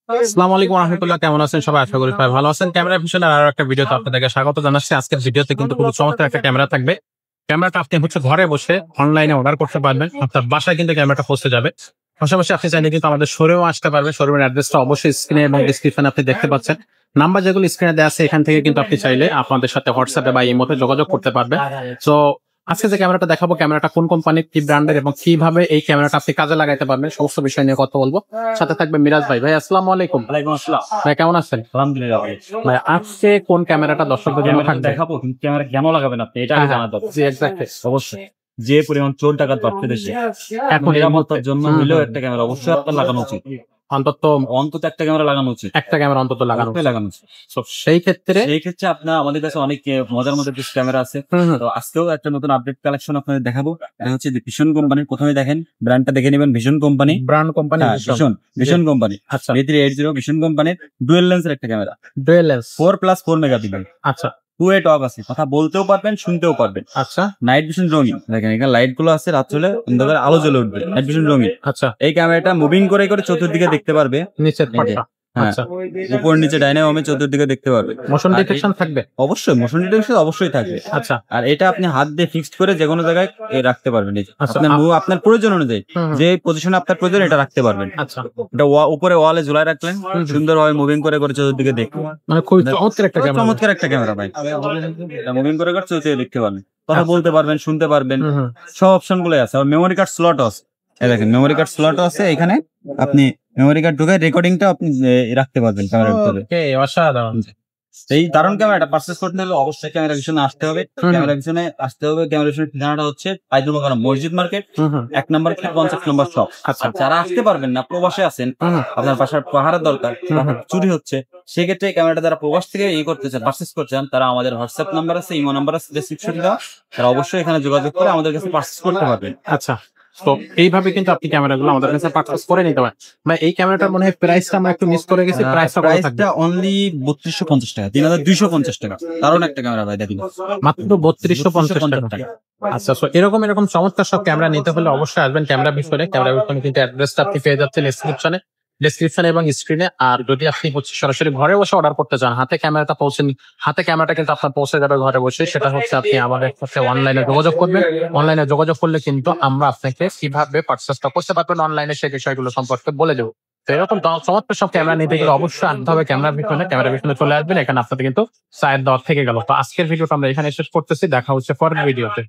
আসসালামু আলাইকুম ওয়া রাহমাতুল্লাহ। কেমন আছেন সবাই? আশা করি সবাই ভালো আছেন। ক্যামেরা ভিশনের আরো একটা ভিডিওতে আপনাদেরকে স্বাগত জানাচ্ছি। আজকের ভিডিওতে কিন্তু খুব চমৎকার একটা ক্যামেরা থাকবে। ক্যামেরাটা আপনি ঘরে বসে অনলাইনে অর্ডার করতে পারবেন। আপনার বাসায় কিন্তু ক্যামেরাটা পৌঁছে যাবে। পাশাপাশি আপনি চাইলে কিন্তু আমাদের শোরুমেও আসতে পারবেন। শোরুমের অ্যাড্রেসটা অবশ্যই স্ক্রিনে এবং ডেসক্রিপশনে আপনি দেখতে পাচ্ছেন। নাম্বার যেগুলো স্ক্রিনে দেওয়া আছে এখান থেকে কিন্তু আপনি চাইলে আপনাদের সাথে হোয়াটসঅ্যাপে বা ইমোতে যোগাযোগ করতে পারবেন। সো আজকে যে ক্যামেরাটা দেখাবো, ক্যামেরাটা কোন কোম্পানির, কি ব্র্যান্ডের এবং কিভাবে এই ক্যামেরাটা আপনি কাজে লাগাইতে পারবেন, সমস্ত বিষয় নিয়ে কথা বলবো। সাথে থাকবে মিরাজ ভাই। ভাই আসসালামু আলাইকুম। ওয়ালাইকুম আসসালাম। ভাই কেমন আছেন? আলহামদুলিল্লাহ ভাই। ভাই আজকে কোন ক্যামেরাটা দর্শকদের জন্য থাকবে? দেখাবো, কিন্তু ক্যামেরা কেন লাগাবেন আপনি এটা হ্যাঁ, জানা দরকার। জি এক্স্যাক্টলি। অবশ্যই যে পরিমাণ চোর ডাকাত বাড়ছে দেশে, এখন এই নিরাপত্তার জন্য হুম, হলেও একটা ক্যামেরা অবশ্যই আপনার লাগানো উচিত। অন্তত অন্তত একটা ক্যামেরা লাগানো উচিত। একটা ক্যামেরা অন্তত লাগানো অবশ্যই লাগানো উচিত। So, সেই ক্ষেত্রে সেই ক্ষেত্রে আপনার আমাদের কাছে অনেক মজার মজার কিছু ক্যামেরা আছে। তো আজকেও একটা নতুন আপডেট কালেকশন আপনাদের দেখাবো। এটা হচ্ছে ভিশন কোম্পানির। প্রথমে দেখেন ব্র্যান্ডটা দেখে নেবেন, vision company. Brand company vision company. আচ্ছা, V380 ভিশন কোম্পানির ডুয়েল লেন্সের একটা ক্যামেরা, ডুয়েল লেন্স 4+4 মেগাপিক্সেল। আচ্ছা 2 টপ আছে, কথা বলতেও পারবেন, শুনতেও পারবেন। আচ্ছা নাইট ভিশন রঙিন, দেখেন এখানে লাইট গুলো আছে, রাত হলে অন্ধকারে আলো জ্বলে উঠবে। নাইট ভিশন রঙিন। আচ্ছা, এই ক্যামেরাটা মুভিং করে করে চতুর্দিকে দেখতে পারবে। নিচের পাটটা। হ্যাঁ, আচ্ছা, উপর নিচে ডাইনামে চতুর্দিকে দেখতে পারবে। মোশন আর ডিটেকশন থাকবে? অবশ্যই মোশন ডিটেকশন অবশ্যই থাকবে। আচ্ছা আর এটা আপনি হাত দিয়ে ফিক্সড করে যে কোনো জায়গায় রাখতে পারবেন। এই যে আচ্ছা, আপনার আপনার প্রয়োজন অনুযায়ী হুম, যে পজিশনে আপনার প্রয়োজন এটা রাখতে পারবেন। আচ্ছা, এটা উপরে ওয়ালে ঝুলায় রাখলেন, সুন্দরভাবে মুভিং করে করে চতুর্দিকে দেখতে মানে খুব চমৎকার একটা ক্যামেরা। চমৎকার একটা ক্যামেরা ভাই। এটা মুভিং করে করে চতুর্দিকে দেখতে পারবেন, কথা বলতে পারবেন, শুনতে পারবেন, সব অপশন গুলো আছে। আর মেমোরি কার্ড স্লট আছে, এই দেখেন মেমোরি কার্ড স্লট আছে এখানে। আপনি মেমোরি কার্ড ঢুকে রেকর্ডিংটা আপনি রাখতে পারবেন ক্যামেরার ভিতরে। ওকে, অসাধারণ। এই দারুণ ক্যামেরাটা পারচেজ করতে হলে অবশ্যই ক্যামেরা ভিশনে আসতে হবে। ক্যামেরা ভিশনে আসতে হবে। ক্যামেরা ভিশনের ঠিকানাটা হচ্ছে পাইদুল বাগান মসজিদ মার্কেট, 1 নম্বর 50 নম্বর শপ। আচ্ছা, যারা আসতে পারবেন না, প্রবাসে আছেন, আপনার বাসার পাহাড়ের দরকার, চুরি হচ্ছে, সেক্ষেত্রে ক্যামেরাটা যারা প্রবাস থেকে করতে চান, পারচেজ করতে চান, তারা আমাদের হোয়াটসঅ্যাপ নাম্বার আছে, ইমো নাম্বার আছে ডেসক্রিপশনে দেওয়া, তারা অবশ্যই এখানে যোগাযোগ করে আমাদের কাছে পারচেজ করতে পারবেন। আচ্ছা। তো এইভাবে কিন্তু আপনি ক্যামেরাগুলো আমাদের কাছে পারচেজ করে নিতে পারেন। ভাই এই ক্যামেরাটার মনে হয় প্রাইসটা আমরা একটু মিস করে গেছি। প্রাইসটা অনলি 3250 টাকা, 3250 টাকা। দারুণ একটা ক্যামেরা ভাই, দেখুন মাত্র 3250 টাকা। আচ্ছা, সো এরকম চমৎকার সব ক্যামেরা নিতে হলে অবশ্যই আসবেন ক্যামেরা ভিশনে। ক্যামেরা ভিশনে কিন্তু অ্যাড্রেসটা আপনি পেয়ে যাচ্ছেন ডেসক্রিপশনে এবং স্ক্রিনে। আর যদি আপনি সরাসরি ঘরে বসে অর্ডার করতে চান, হাতে ক্যামেরাটা কিন্তু আপনার পৌঁছে যাবে ঘরে বসে। সেটা হচ্ছে আপনি আমাদের সাথে অনলাইনে যোগাযোগ করবেন। অনলাইনে যোগাযোগ করলে কিন্তু আমরা আপনাকে কিভাবে পারচেসটা করতে পারবেন অনলাইনে সেই বিষয়গুলো সম্পর্কে বলে দেবো। তো এরকম চমৎকার সব ক্যামেরা নিতে গেলে অবশ্যই আনতে হবে ক্যামেরা ভিশনে চলে আসবেন। এখানে আপনাদের কিন্তু চায়ের দেওয়া থেকে গেল। তো আজকের ভিডিওটা আমরা এখানে শেষ করতেছি। দেখা হচ্ছে পরের ভিডিওতে।